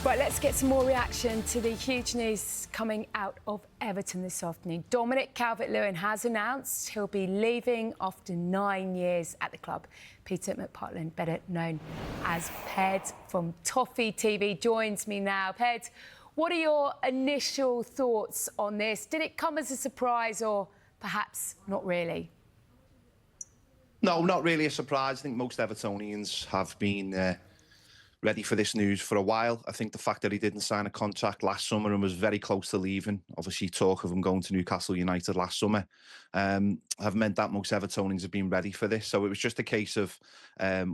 Right, let's get some more reaction to the huge news coming out of Everton this afternoon. Dominic Calvert-Lewin has announced he'll be leaving after 9 years at the club. Peter McPartland, better known as Ped from Toffee TV, joins me now. Ped, what are your initial thoughts on this? Did it come as a surprise or perhaps not really? No, not really a surprise. I think most Evertonians have been ready for this news for a while. I think the fact that he didn't sign a contract last summer and was very close to leaving, obviously talk of him going to Newcastle United last summer, have meant that most Evertonians have been ready for this. So it was just a case of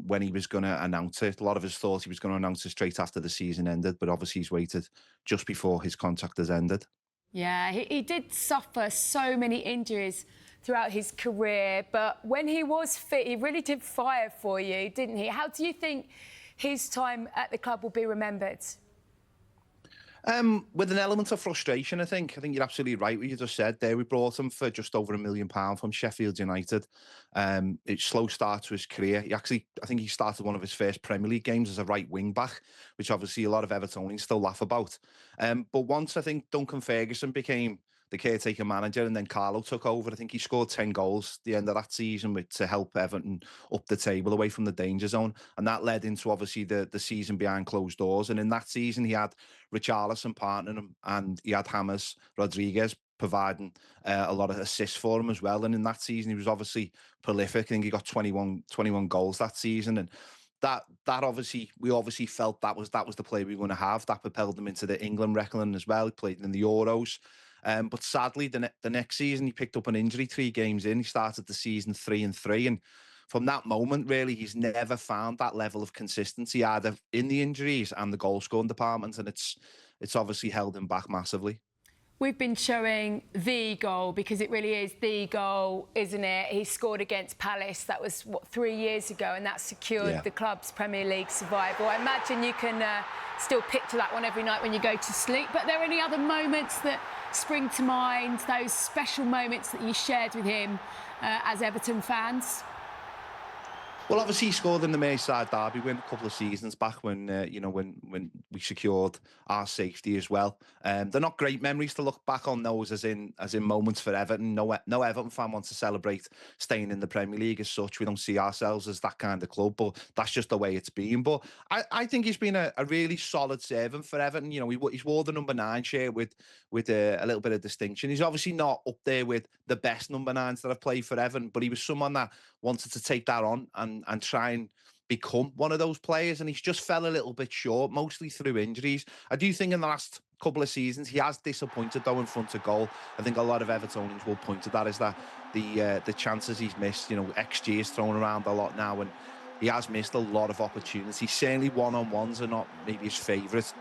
when he was going to announce it. A lot of us thought he was going to announce it straight after the season ended, but obviously he's waited just before his contract has ended. Yeah, he did suffer so many injuries throughout his career, but when he was fit, he really did fire for you, didn't he? How do you think his time at the club will be remembered? With an element of frustration, I think. I think you're absolutely right what you just said there. We brought him for just over £1 million from Sheffield United. It's slow start to his career. I think he started one of his first Premier League games as a right wing back, which obviously a lot of Evertonians still laugh about. But once I think Duncan Ferguson became the caretaker manager and then Carlo took over, I think he scored 10 goals at the end of that season to help Everton up the table away from the danger zone. And that led into obviously the season behind closed doors. And in that season, he had Richarlison partnering him and he had James Rodriguez providing a lot of assists for him as well. And in that season, he was obviously prolific. I think he got 21 goals that season. And that obviously, we obviously felt that was the player we were going to have. That propelled him into the England reckoning as well. He played in the Euros. But sadly, the next season, he picked up an injury 3 games in. He started the season 3-3. And from that moment, really, he's never found that level of consistency, either in the injuries and the goal-scoring department. And it's obviously held him back massively. We've been showing the goal because it really is the goal, isn't it? He scored against Palace. That was, 3 years ago, and that secured the club's Premier League survival. I imagine you can still picture that one every night when you go to sleep. But are there any other moments that spring to mind, those special moments that you shared with him as Everton fans? Well, obviously he scored in the Merseyside derby win a couple of seasons back when when we secured our safety as well. They're not great memories to look back on those as in moments for Everton. No Everton fan wants to celebrate staying in the Premier League as such. We don't see ourselves as that kind of club, but that's just the way it's been. But I think he's been a really solid servant for Everton. You know, he's wore the number 9 shirt with a little bit of distinction. He's obviously not up there with the best number 9s that have played for Everton, but he was someone that wanted to take that on and try and become one of those players, and he's just fell a little bit short, mostly through injuries. I do think in the last couple of seasons he has disappointed though in front of goal. I think a lot of Evertonians will point to that, is that the chances he's missed. You know, XG is thrown around a lot now, and he has missed a lot of opportunities. Certainly one-on-ones are not maybe his favourite.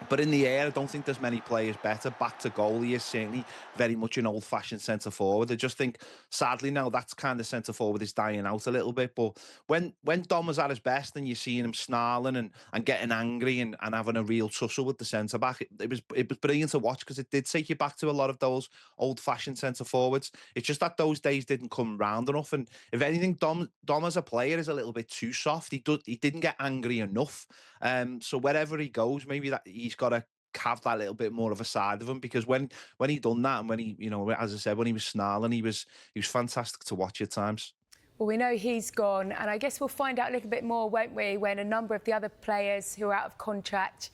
But in the air, I don't think there's many players better. Back to goal, he is certainly very much an old-fashioned centre-forward. I just think, sadly now, that's kind of centre-forward is dying out a little bit. But when Dom was at his best and you're seeing him snarling and getting angry and having a real tussle with the centre-back, it was brilliant to watch, because it did take you back to a lot of those old-fashioned centre-forwards. It's just that those days didn't come round enough. And if anything, Dom as a player is a little bit too soft. He didn't get angry enough. So wherever he goes, maybe that he's got to have that little bit more of a side of him, because when he done that, and when he, you know, as I said, when he was snarling, he was fantastic to watch at times. Well, we know he's gone, and I guess we'll find out a little bit more, won't we, when a number of the other players who are out of contract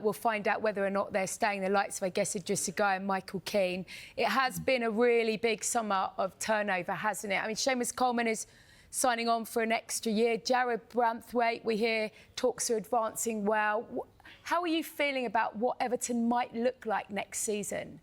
will find out whether or not they're staying. The likes of, I guess, Idrissa Gueye and Michael Keane. It has been a really big summer of turnover, hasn't it? I mean, Seamus Coleman is signing on for an extra year. Jared Branthwaite, we hear talks are advancing well. How are you feeling about what Everton might look like next season?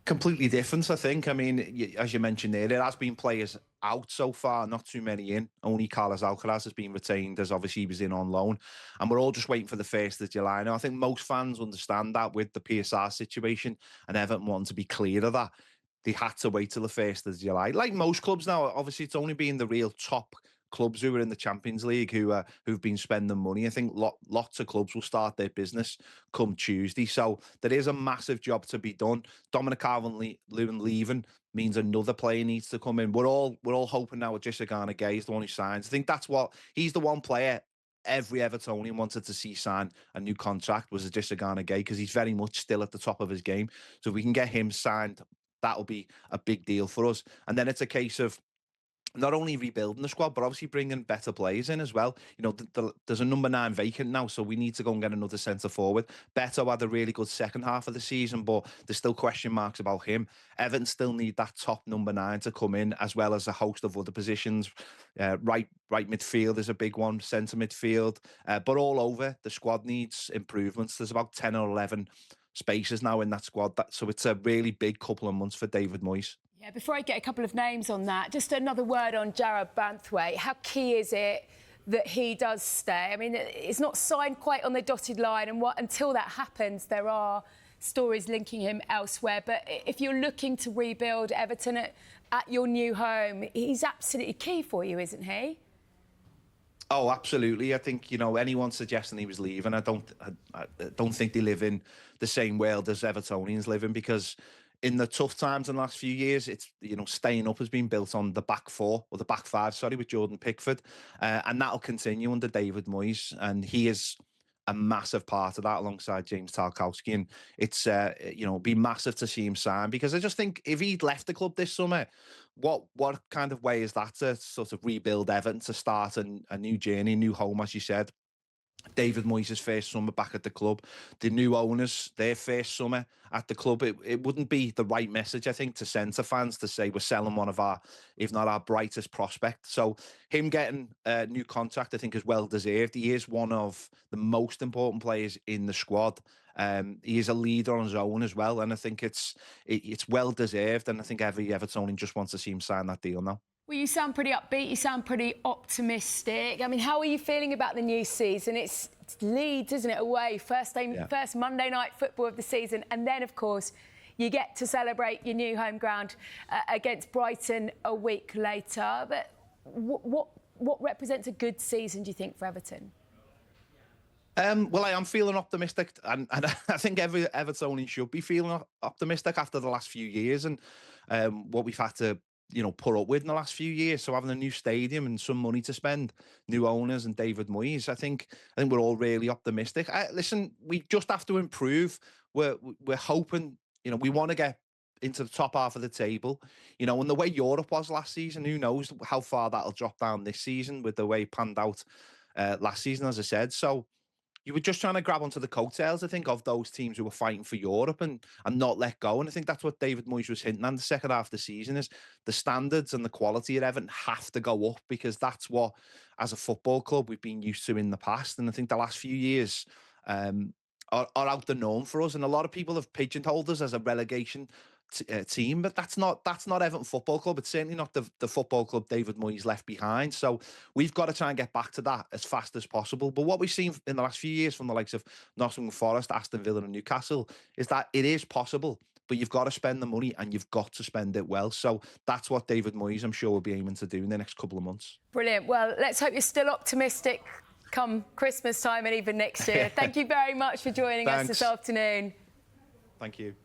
Completely different, I think. I mean, as you mentioned there has been players out so far, not too many in. Only Carlos Alcaraz has been retained, as obviously he was in on loan. And we're all just waiting for the 1st of July. Now, I think most fans understand that with the PSR situation, and Everton want to be clear of that. They had to wait till the 1st of July. Like most clubs now, obviously it's only been the real top clubs who are in the Champions League who've been spending money. I think lots of clubs will start their business come Tuesday. So there is a massive job to be done. Dominic Calvert-Lewin leaving means another player needs to come in. We're all hoping now Idrissa Gueye is the one who signs. I think he's the one player every Evertonian wanted to see sign a new contract was Idrissa Gana Gueye, because he's very much still at the top of his game. So if we can get him signed, that'll be a big deal for us. And then it's a case of not only rebuilding the squad, but obviously bringing better players in as well. You know, there's a number 9 vacant now, so we need to go and get another centre forward. Beto had a really good second half of the season, but there's still question marks about him. Everton still need that top number 9 to come in, as well as a host of other positions. Right midfield is a big one, centre midfield, but all over the squad needs improvements. There's about 10 or 11 spaces now in that squad, so it's a really big couple of months for David Moyes. Yeah, before I get a couple of names on that, just another word on Jarrad Banthwaite. How key is it that he does stay? I mean, it's not signed quite on the dotted line, and until that happens, there are stories linking him elsewhere. But if you're looking to rebuild Everton at your new home, he's absolutely key for you, isn't he? Oh, absolutely. I think, you know, anyone suggesting he was leaving, I don't think they live in the same world as Evertonians live in, because in the tough times in the last few years, it's, you know, staying up has been built on the back 4, or the back 5, sorry, with Jordan Pickford. And that'll continue under David Moyes. And he is a massive part of that alongside James Tarkowski. And it's, you know, be massive to see him sign, because I just think if he'd left the club this summer, what kind of way is that to sort of rebuild Everton, to start a new journey, new home, as you said? David Moyes' first summer back at the club, the new owners, their first summer at the club. It wouldn't be the right message, I think, to send to fans to say we're selling one of our, if not our brightest prospect. So him getting a new contract, I think, is well deserved. He is one of the most important players in the squad. He is a leader on his own as well, and I think it's well deserved. And I think every Evertonian just wants to see him sign that deal now. Well, you sound pretty upbeat, you sound pretty optimistic. I mean, how are you feeling about the new season? It's Leeds, isn't it, away? First Monday night football of the season. And then, of course, you get to celebrate your new home ground against Brighton a week later. But what represents a good season, do you think, for Everton? Well, I am feeling optimistic, and I think every Evertonian should be feeling optimistic after the last few years and what we've had to, you know, put up with in the last few years. So having a new stadium and some money to spend, new owners and David Moyes, I think we're all really optimistic. Listen, we just have to improve. We're hoping, you know, we want to get into the top half of the table, you know, and the way Europe was last season, who knows how far that'll drop down this season with the way it panned out last season, as I said. So you were just trying to grab onto the coattails, I think, of those teams who were fighting for Europe and not let go. And I think that's what David Moyes was hinting at the second half of the season, is the standards and the quality at Everton have to go up, because that's what, as a football club, we've been used to in the past. And I think the last few years are out the norm for us. And a lot of people have pigeonholed us as a relegation team, but that's not Everton Football Club. It's certainly not the football club David Moyes left behind. So we've got to try and get back to that as fast as possible. But what we've seen in the last few years from the likes of Nottingham Forest, Aston Villa and Newcastle is that it is possible, but you've got to spend the money and you've got to spend it well. So that's what David Moyes, I'm sure, will be aiming to do in the next couple of months. Brilliant. Well, let's hope you're still optimistic come Christmas time and even next year. Thank you very much for joining us this afternoon. Thank you.